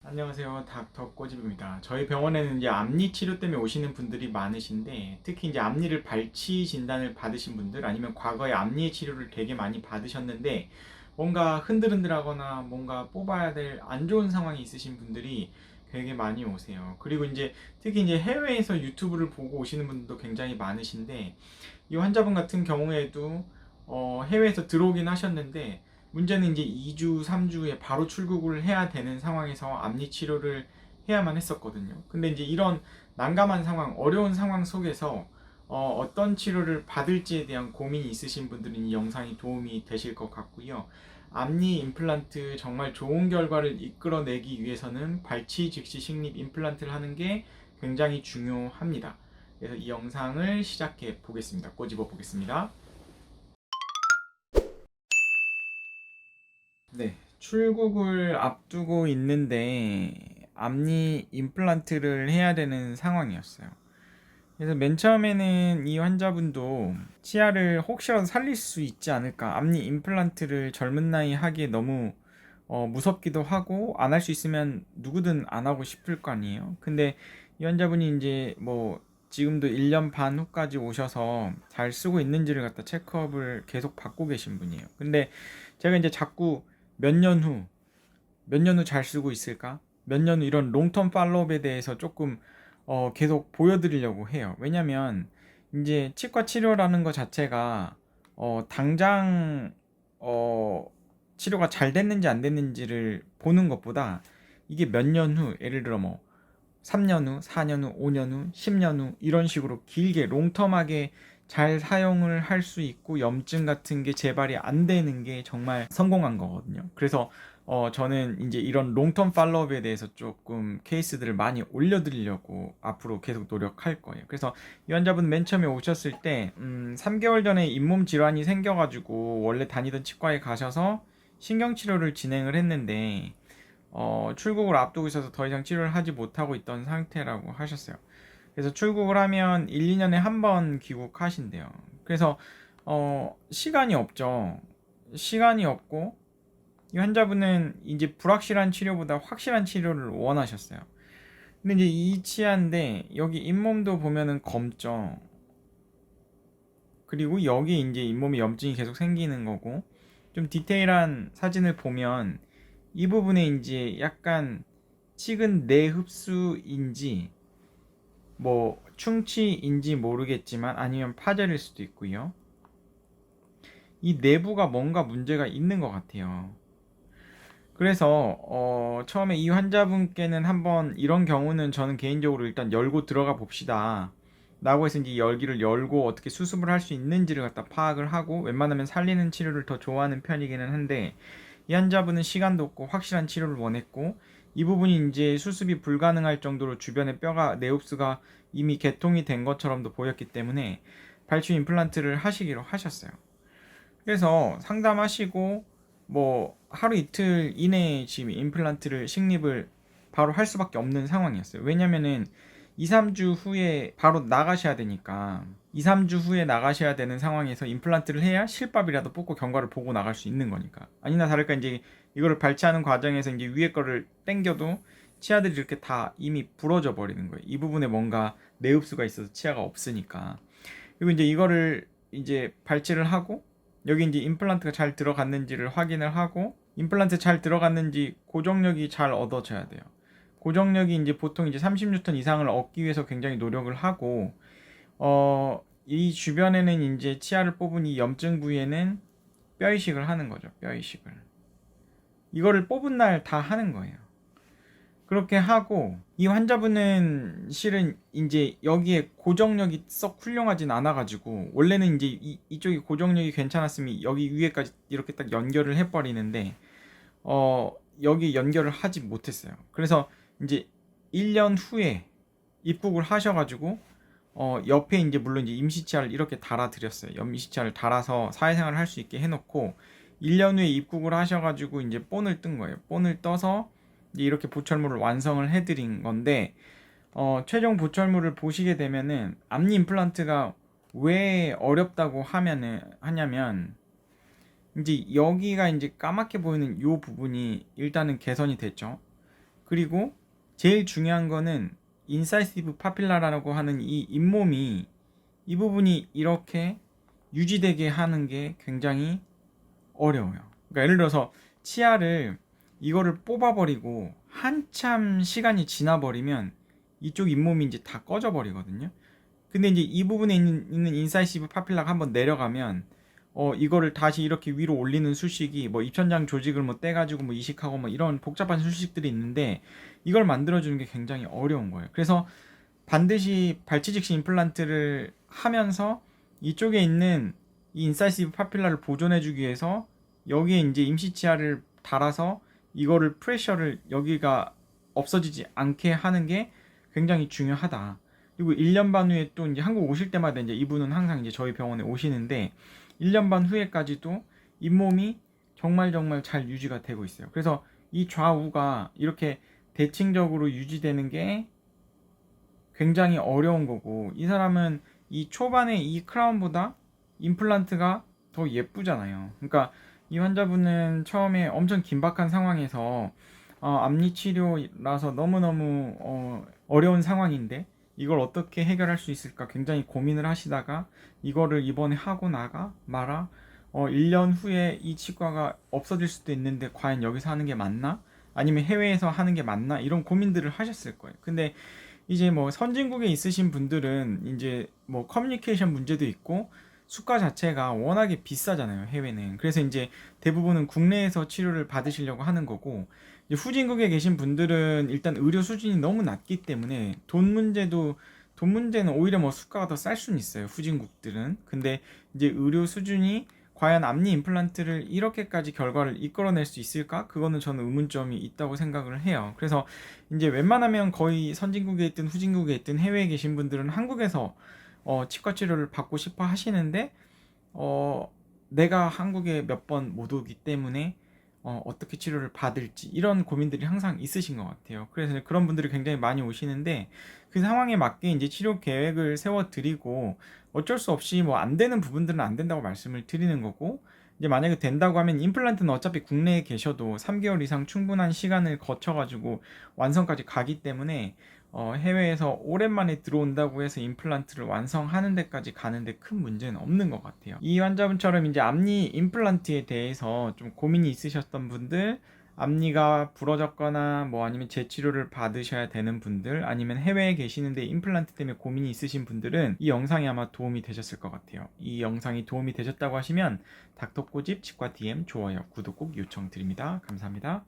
안녕하세요. 닥터 꼬집입니다. 저희 병원에는 이제 앞니 치료 때문에 오시는 분들이 많으신데, 특히 이제 앞니를 발치 진단을 받으신 분들, 아니면 과거에 앞니 치료를 되게 많이 받으셨는데, 뭔가 흔들흔들하거나 뭔가 뽑아야 될 안 좋은 상황이 있으신 분들이 되게 많이 오세요. 그리고 이제 특히 이제 해외에서 유튜브를 보고 오시는 분들도 굉장히 많으신데, 이 환자분 같은 경우에도 해외에서 들어오긴 하셨는데, 문제는 이제 2주, 3주에 바로 출국을 해야 되는 상황에서 앞니 치료를 해야만 했었거든요. 근데 이제 이런 난감한 상황, 어려운 상황 속에서 떤 치료를 받을지에 대한 고민이 있으신 분들은 이 영상이 도움이 되실 것 같고요. 앞니 임플란트 정말 좋은 결과를 이끌어내기 위해서는 발치 즉시 식립 임플란트를 하는 게 굉장히 중요합니다. 그래서 이 영상을 시작해 보겠습니다. 꼬집어 보겠습니다. 네, 출국을 앞두고 있는데 앞니 임플란트를 해야 되는 상황이었어요. 그래서 맨 처음에는 이 환자분도 치아를 혹시라도 살릴 수 있지 않을까, 앞니 임플란트를 젊은 나이에 하기에 너무 무섭기도 하고, 안 할 수 있으면 누구든 안 하고 싶을 거 아니에요. 근데 이 환자분이 이제 뭐 지금도 1년 반 후까지 오셔서 잘 쓰고 있는지를 갖다 체크업을 계속 받고 계신 분이에요. 근데 제가 이제 자꾸 몇 년 후, 몇 년 후 잘 쓰고 있을까? 몇 년 후 이런 롱텀 팔로업에 대해서 조금 계속 보여드리려고 해요. 왜냐면 이제 치과 치료라는 것 자체가 당장 어, 치료가 잘 됐는지 안 됐는지를 보는 것보다 이게 몇 년 후, 예를 들어 뭐 3년 후, 4년 후, 5년 후, 10년 후 이런 식으로 길게 롱텀하게 잘 사용을 할 수 있고, 염증 같은 게 재발이 안 되는 게 정말 성공한 거거든요. 그래서 저는 이제 이런 롱텀 팔로업에 대해서 조금 케이스들을 많이 올려드리려고 앞으로 계속 노력할 거예요. 그래서 이 환자분 맨 처음에 오셨을 때 3개월 전에 잇몸 질환이 생겨가지고 원래 다니던 치과에 가셔서 신경치료를 진행을 했는데 출국을 앞두고 있어서 더 이상 치료를 하지 못하고 있던 상태라고 하셨어요. 그래서 출국을 하면 1, 2년에 한 번 귀국하신대요. 그래서 시간이 없죠. 시간이 없고, 이 환자분은 이제 불확실한 치료보다 확실한 치료를 원하셨어요. 근데 이제 이 치아인데 여기 잇몸도 보면은 검죠. 그리고 여기 이제 잇몸에 염증이 계속 생기는 거고, 좀 디테일한 사진을 보면 이 부분에 이제 약간 식은 내흡수인지 뭐 충치인지 모르겠지만, 아니면 파절일 수도 있고요. 이 내부가 뭔가 문제가 있는 것 같아요. 그래서 처음에 이 환자분께는 한번 이런 경우는 저는 개인적으로 일단 열고 들어가 봅시다 라고 해서 이제 열기를 열고 어떻게 수습을 할 수 있는지를 갖다 파악을 하고, 웬만하면 살리는 치료를 더 좋아하는 편이기는 한데, 이 환자분은 시간도 없고 확실한 치료를 원했고, 이 부분이 이제 수습이 불가능할 정도로 주변의 뼈가 내흡수가 이미 개통이 된 것처럼도 보였기 때문에 발치 임플란트를 하시기로 하셨어요. 그래서 상담하시고 뭐 하루 이틀 이내에 지금 임플란트를 식립을 바로 할 수밖에 없는 상황이었어요. 왜냐면은 2, 3주 후에 바로 나가셔야 되니까, 2, 3주 후에 나가셔야 되는 상황에서 임플란트를 해야 실밥이라도 뽑고 경과를 보고 나갈 수 있는 거니까. 아니나 다를까 이제 이거를 발치하는 과정에서 이제 위에 거를 당겨도 치아들이 이렇게 다 이미 부러져 버리는 거예요. 이 부분에 뭔가 내흡수가 있어서 치아가 없으니까. 그리고 이제 이거를 이제 발치를 하고, 여기 이제 임플란트가 잘 들어갔는지를 확인을 하고, 임플란트 잘 들어갔는지 고정력이 잘 얻어져야 돼요. 고정력이 이제 보통 이제 30N 이상을 얻기 위해서 굉장히 노력을 하고, 이 주변에는 이제 치아를 뽑은 이 염증 부위에는 뼈 이식을 하는 거죠. 뼈 이식을. 이거를 뽑은 날 다 하는 거예요. 그렇게 하고, 이 환자분은 실은 이제 여기에 고정력이 썩 훌륭하진 않아가지고, 원래는 이제 이쪽이 고정력이 괜찮았으면 여기 위에까지 이렇게 딱 연결을 해버리는데 여기 연결을 하지 못했어요. 그래서 이제 1년 후에 입국을 하셔가지고 옆에 이제 물론 이제 임시치아를 이렇게 달아드렸어요. 임시치아를 달아서 사회생활을 할 수 있게 해놓고 1년 후에 입국을 하셔가지고 이제 본을 뜬 거예요. 본을 떠서 이제 이렇게 보철물을 완성을 해드린 건데, 최종 보철물을 보시게 되면은 앞니 임플란트가 왜 어렵다고 하냐면 이제 여기가 이제 까맣게 보이는 이 부분이 일단은 개선이 됐죠. 그리고 제일 중요한 거는 인사이시브 파필라라고 하는 이 잇몸이 이 부분이 이렇게 유지되게 하는 게 굉장히 어려워요. 그러니까 예를 들어서 치아를 이거를 뽑아버리고 한참 시간이 지나버리면 이쪽 잇몸이 이제 다 꺼져버리거든요. 근데 이제 이 부분에 있는 인사이시브 파필라가 한번 내려가면 이거를 다시 이렇게 위로 올리는 수식이 뭐 입천장 조직을 뭐 떼가지고 뭐 이식하고 뭐 이런 복잡한 수식들이 있는데 이걸 만들어주는 게 굉장히 어려운 거예요. 그래서 반드시 발치직시 임플란트를 하면서 이쪽에 있는 이 인사이시브 파필라를 보존해주기 위해서 여기에 이제 임시치아를 달아서 이거를 프레셔를 여기가 없어지지 않게 하는 게 굉장히 중요하다. 그리고 1년 반 후에 또 이제 한국 오실 때마다 이제 이분은 항상 이제 저희 병원에 오시는데 1년 반 후에까지도 잇몸이 정말 잘 유지가 되고 있어요. 그래서 이 좌우가 이렇게 대칭적으로 유지되는 게 굉장히 어려운 거고, 이 사람은 이 초반에 이 크라운보다 임플란트가 더 예쁘잖아요. 그러니까 이 환자분은 처음에 엄청 긴박한 상황에서 앞니 치료라서 너무너무 어려운 상황인데 이걸 어떻게 해결할 수 있을까 굉장히 고민을 하시다가 이거를 이번에 하고 나가 마라 1년 후에 이 치과가 없어질 수도 있는데 과연 여기서 하는 게 맞나? 아니면 해외에서 하는 게 맞나? 이런 고민들을 하셨을 거예요. 근데 이제 뭐 선진국에 있으신 분들은 이제 뭐 커뮤니케이션 문제도 있고 수가 자체가 워낙에 비싸잖아요, 해외는. 그래서 이제 대부분은 국내에서 치료를 받으시려고 하는 거고, 이제 후진국에 계신 분들은 일단 의료 수준이 너무 낮기 때문에 돈 문제는 오히려 뭐 수가가 더 쌀 수는 있어요, 후진국들은. 근데 이제 의료 수준이 과연 앞니 임플란트를 이렇게까지 결과를 이끌어낼 수 있을까? 그거는 저는 의문점이 있다고 생각을 해요. 그래서 이제 웬만하면 거의 선진국에 있든 후진국에 있든 해외에 계신 분들은 한국에서 치과 치료를 받고 싶어 하시는데 내가 한국에 몇 번 못 오기 때문에 어떻게 치료를 받을지 이런 고민들이 항상 있으신 것 같아요. 그래서 그런 분들이 굉장히 많이 오시는데 그 상황에 맞게 이제 치료 계획을 세워 드리고 어쩔 수 없이 뭐 안 되는 부분들은 안 된다고 말씀을 드리는 거고, 이제 만약에 된다고 하면 임플란트는 어차피 국내에 계셔도 3개월 이상 충분한 시간을 거쳐가지고 완성까지 가기 때문에 해외에서 오랜만에 들어온다고 해서 임플란트를 완성하는 데까지 가는데 큰 문제는 없는 것 같아요. 이 환자분처럼 이제 앞니 임플란트에 대해서 좀 고민이 있으셨던 분들, 앞니가 부러졌거나 뭐 아니면 재치료를 받으셔야 되는 분들, 아니면 해외에 계시는데 임플란트 때문에 고민이 있으신 분들은 이 영상이 아마 도움이 되셨을 것 같아요. 이 영상이 도움이 되셨다고 하시면 닥터꼬집 치과 DM 좋아요, 구독 꼭 요청드립니다. 감사합니다.